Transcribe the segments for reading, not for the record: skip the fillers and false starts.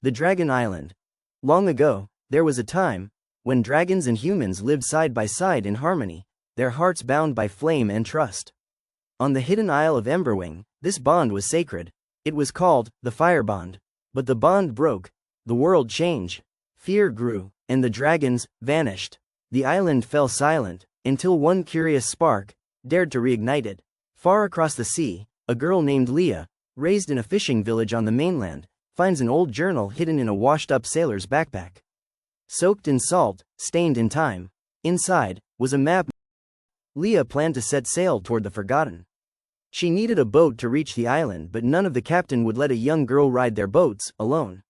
The Dragon Island. Long ago, there was a time when dragons and humans lived side by side in harmony, their hearts bound by flame and trust. On the hidden Isle of Emberwing, this bond was sacred. It was called the Fire Bond. But the bond broke, the world changed, fear grew, and the dragons vanished. The island fell silent, until one curious spark dared to reignite it. Far across the sea, a girl named Lia, raised in a fishing village on the mainland, finds an old journal hidden in a washed-up sailor's backpack. Soaked in salt, stained in time. Inside was a map. Lia planned to set sail toward the Forgotten. She needed a boat to reach the island, but none of the captain would let a young girl ride their boats alone.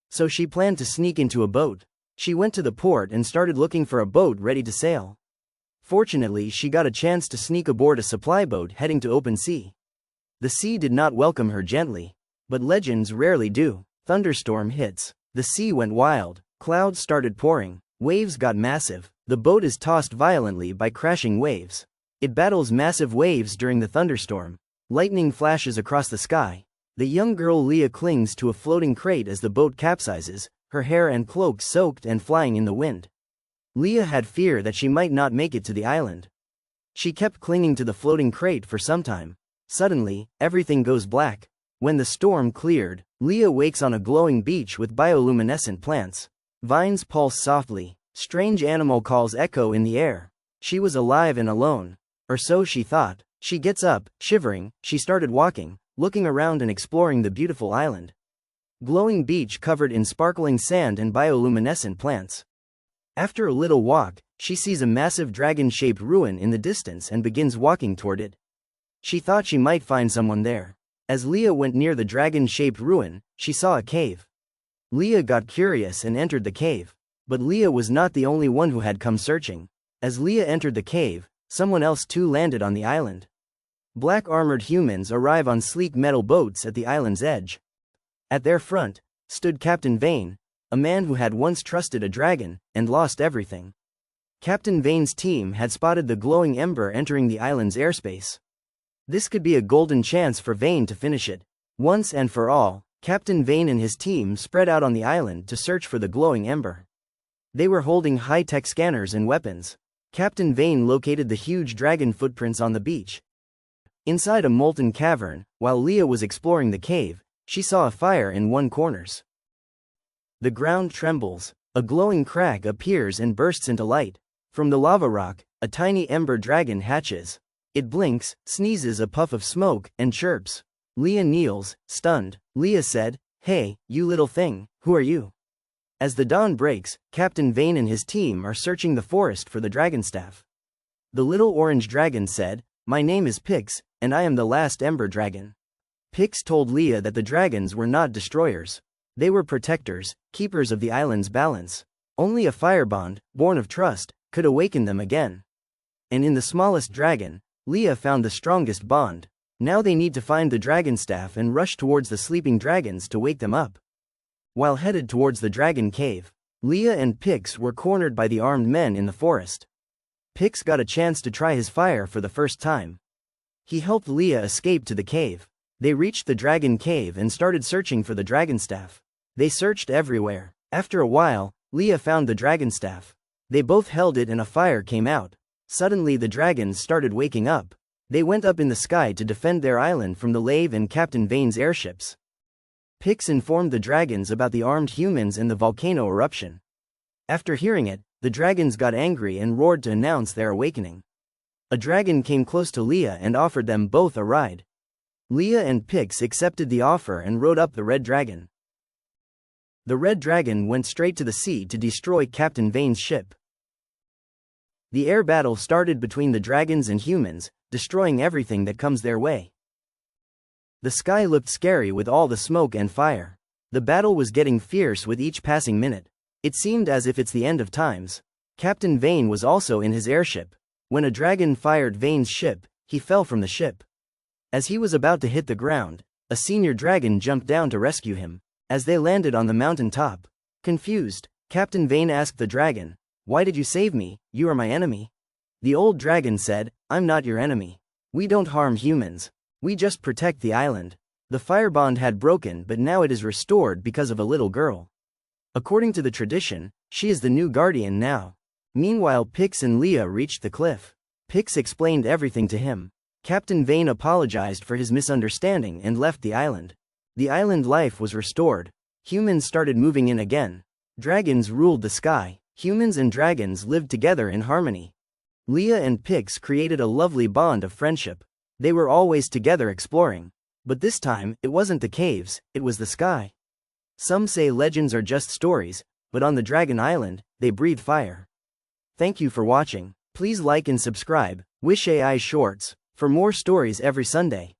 So she planned to sneak into a boat. She went to the port and started looking for a boat ready to sail. Fortunately, she got a chance to sneak aboard a supply boat heading to open sea. The sea did not welcome her gently. But legends rarely do. Thunderstorm hits. The sea went wild. Clouds started pouring. Waves got massive. The boat is tossed violently by crashing waves. It battles massive waves during the thunderstorm. Lightning flashes across the sky. The young girl Lia clings to a floating crate as the boat capsizes, her hair and cloak soaked and flying in the wind. Lia had fear that she might not make it to the island. She kept clinging to the floating crate for some time. Suddenly, everything goes black. When the storm cleared, Lia wakes on a glowing beach with bioluminescent plants. Vines pulse softly. Strange animal calls echo in the air. She was alive and alone. Or so she thought. She gets up, shivering. She started walking, looking around and exploring the beautiful island. Glowing beach covered in sparkling sand and bioluminescent plants. After a little walk, she sees a massive dragon-shaped ruin in the distance and begins walking toward it. She thought she might find someone there. As Lia went near the dragon-shaped ruin, she saw a cave. Lia got curious and entered the cave. But Lia was not the only one who had come searching. As Lia entered the cave, someone else too landed on the island. Black armored humans arrive on sleek metal boats at the island's edge. At their front stood Captain Vane, a man who had once trusted a dragon and lost everything. Captain Vane's team had spotted the glowing ember entering the island's airspace. This could be a golden chance for Vane to finish it. Once and for all, Captain Vane and his team spread out on the island to search for the glowing ember. They were holding high-tech scanners and weapons. Captain Vane located the huge dragon footprints on the beach. Inside a molten cavern, while Lia was exploring the cave, she saw a fire in one corner. The ground trembles. A glowing crack appears and bursts into light. From the lava rock, a tiny ember dragon hatches. It blinks, sneezes a puff of smoke, and chirps. Lia kneels, stunned. Lia said, "Hey, you little thing, who are you?" As the dawn breaks, Captain Vane and his team are searching the forest for the dragonstaff. The little orange dragon said, "My name is Pyx, and I am the last ember dragon." Pyx told Lia that the dragons were not destroyers. They were protectors, keepers of the island's balance. Only a fire bond, born of trust, could awaken them again. And in the smallest dragon, Lia found the strongest bond. Now they need to find the dragonstaff and rush towards the sleeping dragons to wake them up. While headed towards the dragon cave, Lia and Pyx were cornered by the armed men in the forest. Pyx got a chance to try his fire for the first time. He helped Lia escape to the cave. They reached the dragon cave and started searching for the dragonstaff. They searched everywhere. After a while, Lia found the dragonstaff. They both held it and a fire came out. Suddenly the dragons started waking up. They went up in the sky to defend their island from the lave and Captain Vane's airships. Pyx informed the dragons about the armed humans and the volcano eruption. After hearing it, the dragons got angry and roared to announce their awakening. A dragon came close to Lia and offered them both a ride. Lia and Pyx accepted the offer and rode up the red dragon. The red dragon went straight to the sea to destroy Captain Vane's ship. The air battle started between the dragons and humans, destroying everything that comes their way. The sky looked scary with all the smoke and fire. The battle was getting fierce with each passing minute. It seemed as if it's the end of times. Captain Vane was also in his airship. When a dragon fired Vane's ship, he fell from the ship. As he was about to hit the ground, a senior dragon jumped down to rescue him. As they landed on the mountain top, confused, Captain Vane asked the dragon, "Why did you save me? You are my enemy." The old dragon said, "I'm not your enemy. We don't harm humans. We just protect the island." The fire bond had broken, but now it is restored because of a little girl. According to the tradition, she is the new guardian now. Meanwhile, Pyx and Lia reached the cliff. Pyx explained everything to him. Captain Vane apologized for his misunderstanding and left the island. The island life was restored. Humans started moving in again. Dragons ruled the sky. Humans and dragons lived together in harmony. Lia and Pyx created a lovely bond of friendship. They were always together exploring. But this time, it wasn't the caves, it was the sky. Some say legends are just stories, but on the Dragon Island, they breathe fire. Thank you for watching. Please like and subscribe. Wish AI Shorts for more stories every Sunday.